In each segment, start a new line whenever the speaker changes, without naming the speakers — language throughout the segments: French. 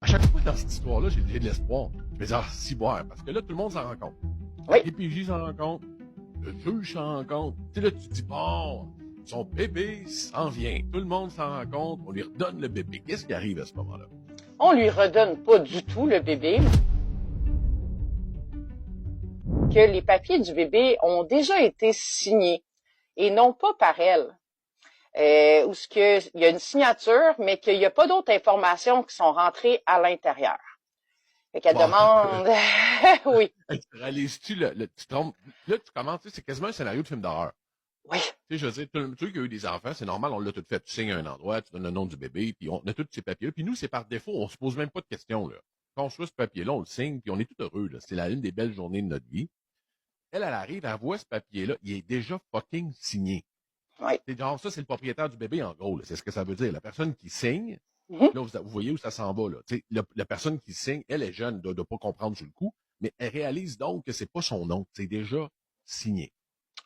À chaque fois dans cette histoire-là, j'ai de l'espoir. Je me dis, si boire, parce que là, tout le monde s'en rend compte.
Oui.
La DPJ s'en rend compte, le juge s'en rend compte. Tu sais, là, tu te dis, bon, son bébé s'en vient. Tout le monde s'en rend compte, on lui redonne le bébé. Qu'est-ce qui arrive à ce moment-là?
On lui redonne pas du tout le bébé. Que les papiers du bébé ont déjà été signés et non pas par elle. Où ce que il y a une signature, mais qu'il n'y a pas d'autres informations qui sont rentrées à l'intérieur. Fait qu'elle demande, oui.
Hey, réalises-tu tu tombes, là, tu commences, tu sais, c'est quasiment un scénario de film d'horreur.
Oui.
Tu sais, je veux dire, ceux qui ont eu des enfants, c'est normal, on l'a tout fait. Tu signes à un endroit, tu donnes le nom du bébé, puis on a tous ces papiers-là. Puis nous, c'est par défaut, on se pose même pas de questions, là. Quand on reçoit ce papier-là, on le signe, puis on est tout heureux, là. C'est une des belles journées de notre vie. Elle arrive, elle voit ce papier-là, il est déjà fucking signé.
Oui.
C'est genre, ça, c'est le propriétaire du bébé, en gros, là. C'est ce que ça veut dire. La personne qui signe, là, vous voyez où ça s'en va, là. Tu sais, la personne qui signe, elle est jeune, doit pas comprendre sur le coup, mais elle réalise donc que c'est pas son nom, c'est déjà signé.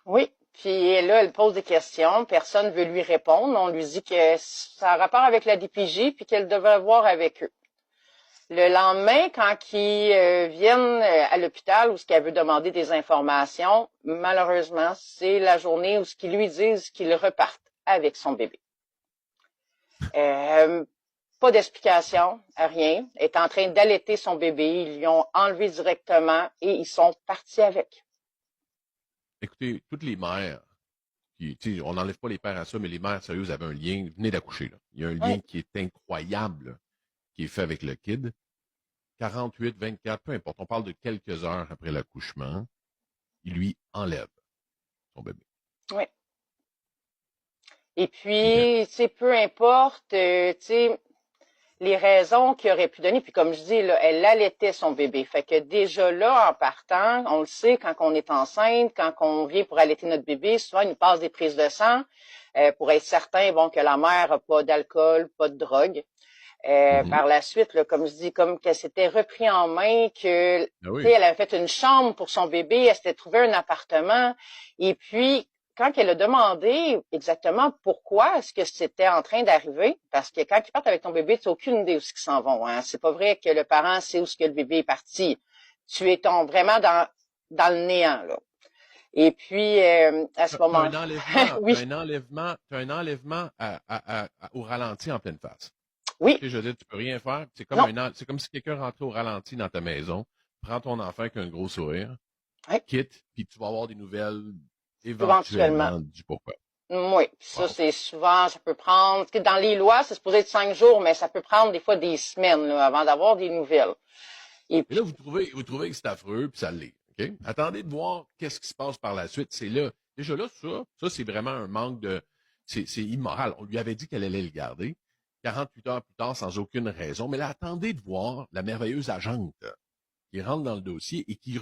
Oui. Puis là, elle pose des questions, personne ne veut lui répondre. On lui dit que ça a rapport avec la DPJ puis qu'elle devrait voir avec eux. Le lendemain, quand ils viennent à l'hôpital où ce qu'elle veut demander des informations, malheureusement, c'est la journée où ce qu'ils lui disent qu'ils repartent avec son bébé. Pas d'explication, rien. Elle est en train d'allaiter son bébé. Ils lui ont enlevé directement et ils sont partis avec.
Écoutez, toutes les mères, on n'enlève pas les pères à ça, mais les mères sérieuses avaient un lien, venez d'accoucher, là. Il y a un lien qui est incroyable, là, qui est fait avec le kid. 48, 24, peu importe, on parle de quelques heures après l'accouchement, il lui enlève son bébé.
Oui. Et puis, tu sais, peu importe, tu sais, les raisons qu'il aurait pu donner, puis comme je dis, là, elle allaitait son bébé. Fait que déjà là, en partant, on le sait, quand on est enceinte, quand on vient pour allaiter notre bébé, souvent, il nous passe des prises de sang pour être certain, bon, que la mère n'a pas d'alcool, pas de drogue. Par la suite, là, comme je dis, comme qu'elle s'était repris en main, que elle avait fait une chambre pour son bébé, elle s'était trouvé un appartement, et puis quand elle a demandé exactement pourquoi est-ce que c'était en train d'arriver, parce que quand ils partent avec ton bébé, tu n'as aucune idée où ils s'en vont. Hein. C'est pas vrai que le parent sait où ce que le bébé est parti. Tu es vraiment dans le néant là. Et puis à ce moment-là,
un enlèvement,
oui,
t'as un enlèvement au ralenti en pleine face.
oui,
Tu sais, je veux dire, tu peux rien faire. C'est comme c'est comme si quelqu'un rentrait au ralenti dans ta maison, prend ton enfant avec un gros sourire, quitte, puis tu vas avoir des nouvelles éventuellement du pourquoi.
Oui, ça c'est souvent, ça peut prendre, dans les lois, c'est supposé être 5 jours, mais ça peut prendre des fois des semaines là, avant d'avoir des nouvelles.
Et là, vous trouvez que c'est affreux, puis ça l'est. OK? Attendez de voir qu'est-ce qui se passe par la suite. C'est là. Déjà là, ça, c'est vraiment un manque de. C'est immoral. On lui avait dit qu'elle allait le garder. 48 heures plus tard, sans aucune raison. Mais là, attendez de voir la merveilleuse agente qui rentre dans le dossier et qui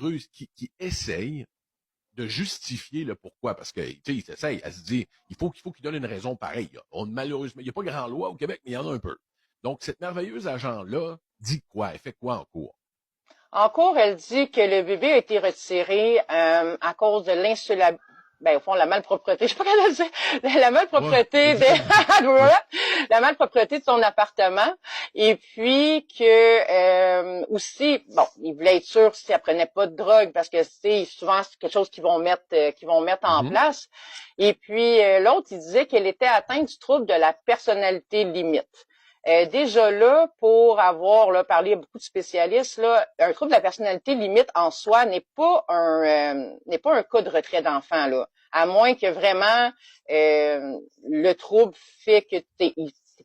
essaye de justifier le pourquoi. Parce que, tu sais, il s'essaye à se dire, il faut qu'il donne une raison pareille. Malheureusement, il n'y a pas grand loi au Québec, mais il y en a un peu. Donc, cette merveilleuse agent-là dit quoi? Elle fait quoi en cours?
En cours, elle dit que le bébé a été retiré à cause de l'insolabilité. Ben, au fond, la malpropreté, je sais pas comment dire, la malpropreté la malpropreté de son appartement. Et puis que aussi, bon, il voulait être sûr si elle prenait pas de drogue parce que c'est souvent quelque chose qu'ils vont mettre en place. Et puis l'autre, il disait qu'elle était atteinte du trouble de la personnalité limite. Déjà là, pour avoir là, parlé à beaucoup de spécialistes, là, un trouble de la personnalité limite en soi n'est pas un cas de retrait d'enfant, là. À moins que vraiment le trouble fait que c'est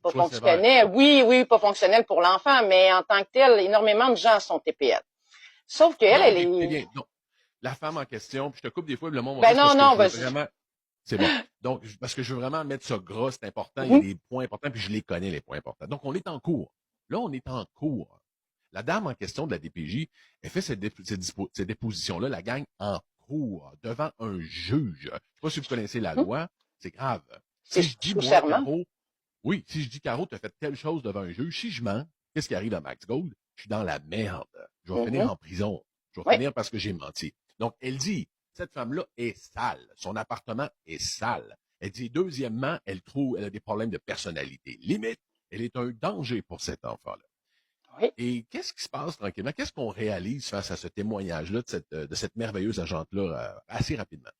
pas fonctionnel. Oui, pas fonctionnel pour l'enfant, mais en tant que tel, énormément de gens sont TPL. Sauf qu'elle, elle est.
Bien. Donc, la femme en question, puis je te coupe des fois, le monde
vas-y.
C'est bon. Donc, parce que je veux vraiment mettre ça gras, c'est important. Il y a des points importants, puis je les connais, les points importants. Donc, on est en cours. Là, on est en cours. La dame en question de la DPJ, elle fait cette déposition-là, la gagne en cours, devant un juge. Je ne sais pas si vous connaissez la loi, c'est grave. Si je dis, moi, Caro, si je dis, Caro, tu as fait telle chose devant un juge, si je mens, qu'est-ce qui arrive à Max Gold? Je suis dans la merde. Je vais finir en prison. Je vais finir parce que j'ai menti. Donc, elle dit, cette femme-là est sale. Son appartement est sale. Elle dit, deuxièmement, elle a des problèmes de personnalité. Limite, elle est un danger pour cet enfant-là.
Oui.
Et qu'est-ce qui se passe tranquillement? Qu'est-ce qu'on réalise face à ce témoignage-là de cette merveilleuse agente-là assez rapidement?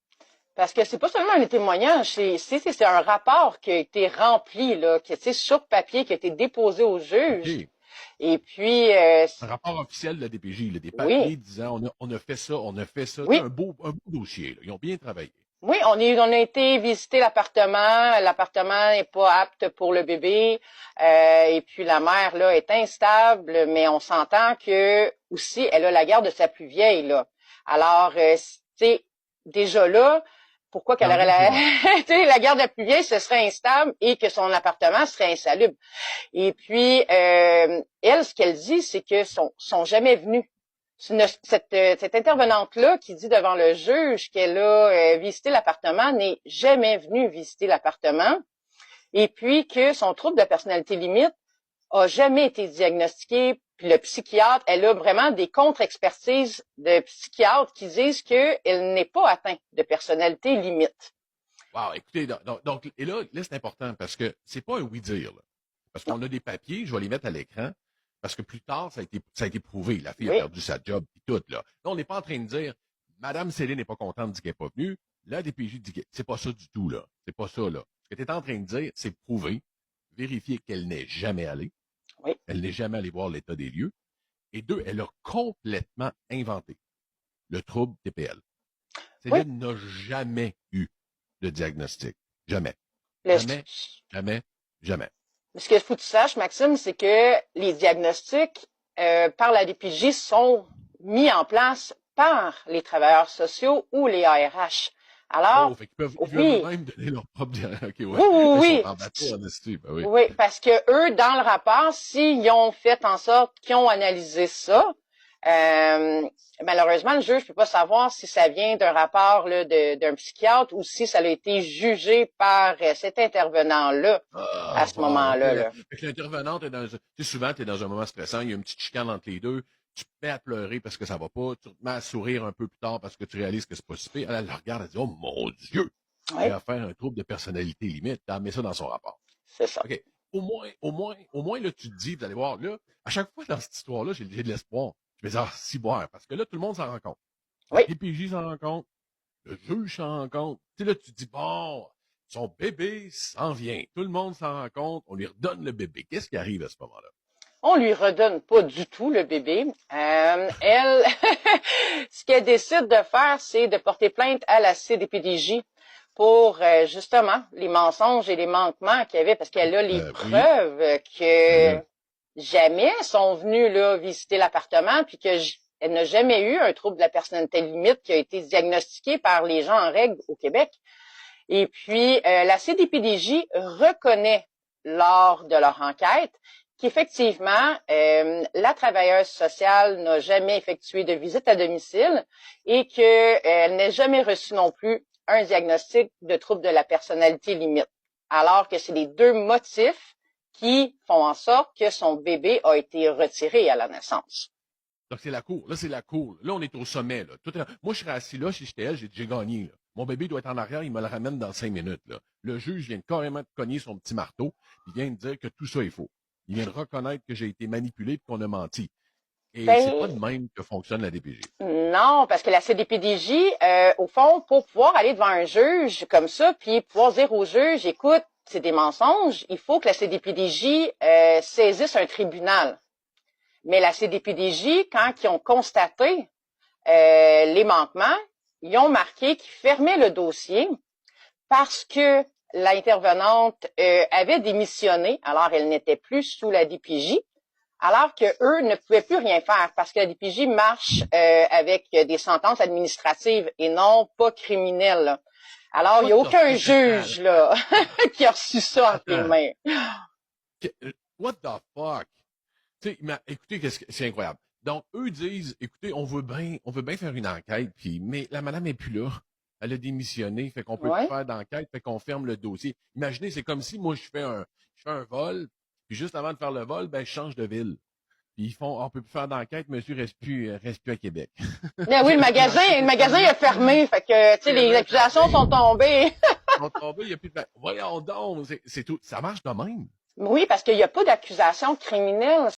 Parce que c'est pas seulement un témoignage, c'est un rapport qui a été rempli, là, qui est sur papier, qui a été déposé au juge.
OK.
Et puis,
Un rapport officiel de la DPJ, là, des
oui,
papiers disant on a fait ça, on a fait ça. C'est
oui,
un beau dossier. Là. Ils ont bien travaillé.
oui, on a été visiter l'appartement. L'appartement n'est pas apte pour le bébé. Et puis la mère là est instable, mais on s'entend que aussi elle a la garde de sa plus vieille là. Alors, c'est déjà là. Pourquoi qu'elle aurait
L'enjeu, c'est
la,
bon.
la garde de la plus vieille, ce serait instable et que son appartement serait insalubre. Et puis, elle, ce qu'elle dit, c'est que sont jamais venus. Cette intervenante-là qui dit devant le juge qu'elle a visité l'appartement n'est jamais venue visiter l'appartement. Et puis que son trouble de personnalité limite a jamais été diagnostiqué. Puis le psychiatre, elle a vraiment des contre-expertises de psychiatres qui disent qu'elle n'est pas atteinte de personnalité limite.
Wow, écoutez, et là, c'est important parce que c'est pas un oui-dire. Là. Parce
Non.
qu'on a des papiers, je vais les mettre à l'écran, parce que plus tard, ça a été prouvé. La fille a
Oui,
perdu sa job et tout. Là, on n'est pas en train de dire Madame Céline n'est pas contente, dit qu'elle n'est pas venue. La DPJ dit que c'est pas ça du tout, là. C'est pas ça, là. Ce que tu es en train de dire, c'est prouver, vérifier qu'elle n'est jamais allée.
oui,
Elle n'est jamais allée voir l'état des lieux. Et deux, elle a complètement inventé le trouble TPL.
oui.
Céline n'a jamais eu de diagnostic. Jamais.
Le,
Jamais, jamais, jamais.
Ce qu'il faut que tu saches, Maxime, c'est que les diagnostics par la DPJ sont mis en place par les travailleurs sociaux ou les ARH.
Oh,
Alors,
fait ils peuvent
oui,
même donner leur propre OK, ouais.
oui, oui,
Ils sont
oui.
en bateau, en esti, ben oui.
Oui, parce que eux, dans le rapport, s'ils ont fait en sorte qu'ils ont analysé ça, malheureusement, le juge ne peut pas savoir si ça vient d'un rapport là, d'un psychiatre ou si ça a été jugé par cet intervenant-là à
Ah,
ce
wow, OK.
moment-là. Là.
Fait que l'intervenante est tu sais, souvent, tu es dans un moment stressant, il y a une petite chicane entre les deux, tu te mets à pleurer parce que ça va pas, tu te mets à sourire un peu plus tard parce que tu réalises que c'est pas si pire. Elle la regarde, elle dit, oh mon Dieu!
Oui,
Elle va faire un trouble de personnalité limite. Elle met ça dans son rapport.
c'est ça.
OK. Au moins, là, tu te dis, vous allez voir, là, à chaque fois dans cette histoire-là, j'ai de l'espoir. Je me dis, ah, si boire, parce que là, tout le monde s'en rend compte. La
Oui.
DPJ s'en rend compte, le juge s'en rend compte. Tu sais, là, tu te dis, bon, son bébé s'en vient. Tout le monde s'en rend compte, on lui redonne le bébé. Qu'est-ce qui arrive à ce moment-là?
On lui redonne pas du tout le bébé. Elle, ce qu'elle décide de faire, c'est de porter plainte à la CDPDJ pour justement les mensonges et les manquements qu'il y avait, parce qu'elle a les
Oui,
preuves
ben
que
là,
jamais sont venus là visiter l'appartement, puis que elle n'a jamais eu un trouble de la personnalité limite qui a été diagnostiqué par les gens en règle au Québec. Et puis la CDPDJ reconnaît lors de leur enquête qu'effectivement, la travailleuse sociale n'a jamais effectué de visite à domicile et qu'elle n'a jamais reçu non plus un diagnostic de trouble de la personnalité limite. Alors que c'est les deux motifs qui font en sorte que son bébé a été retiré à la naissance.
donc c'est la cour. Là, c'est la cour. Là, on est au sommet. Là. Moi, je serais assis là, si j'étais elle, j'ai gagné. Là. Mon bébé doit être en arrière, il me le ramène dans 5 minutes. Là. Le juge vient carrément de cogner son petit marteau, il vient de dire que tout ça est faux. Il vient de reconnaître que j'ai été manipulé et qu'on a menti. Et c'est pas
Ben,
de même que fonctionne la DPJ.
non, parce que la CDPDJ, au fond, pour pouvoir aller devant un juge comme ça, puis pouvoir dire au juge, écoute, c'est des mensonges, il faut que la CDPDJ saisisse un tribunal. Mais la CDPDJ, quand ils ont constaté les manquements, ils ont marqué qu'ils fermaient le dossier parce que l'intervenante avait démissionné, alors elle n'était plus sous la DPJ, alors que eux ne pouvaient plus rien faire parce que la DPJ marche avec des sentences administratives et non pas criminelles. Là. Alors, il n'y a
What the
aucun
fuck?
juge là qui a reçu ça entre les
Attends.
mains.
What the fuck? Tu sais, écoutez, c'est incroyable. Donc, eux disent, écoutez, on veut bien faire une enquête, mais la madame est plus là. Elle a démissionné, fait qu'on peut plus
Ouais.
faire d'enquête, fait qu'on ferme le dossier. Imaginez, c'est comme si moi, je fais un vol, puis juste avant de faire le vol, ben, je change de ville. Puis ils font, on peut plus faire d'enquête, monsieur reste plus à Québec.
Mais oui, le magasin est fermé, fait que, tu sais, les accusations sont tombées.
On tombe, il y a plus de... Voyons donc, c'est tout. Ça marche de même.
Oui, parce qu'il n'y a pas d'accusation criminelle.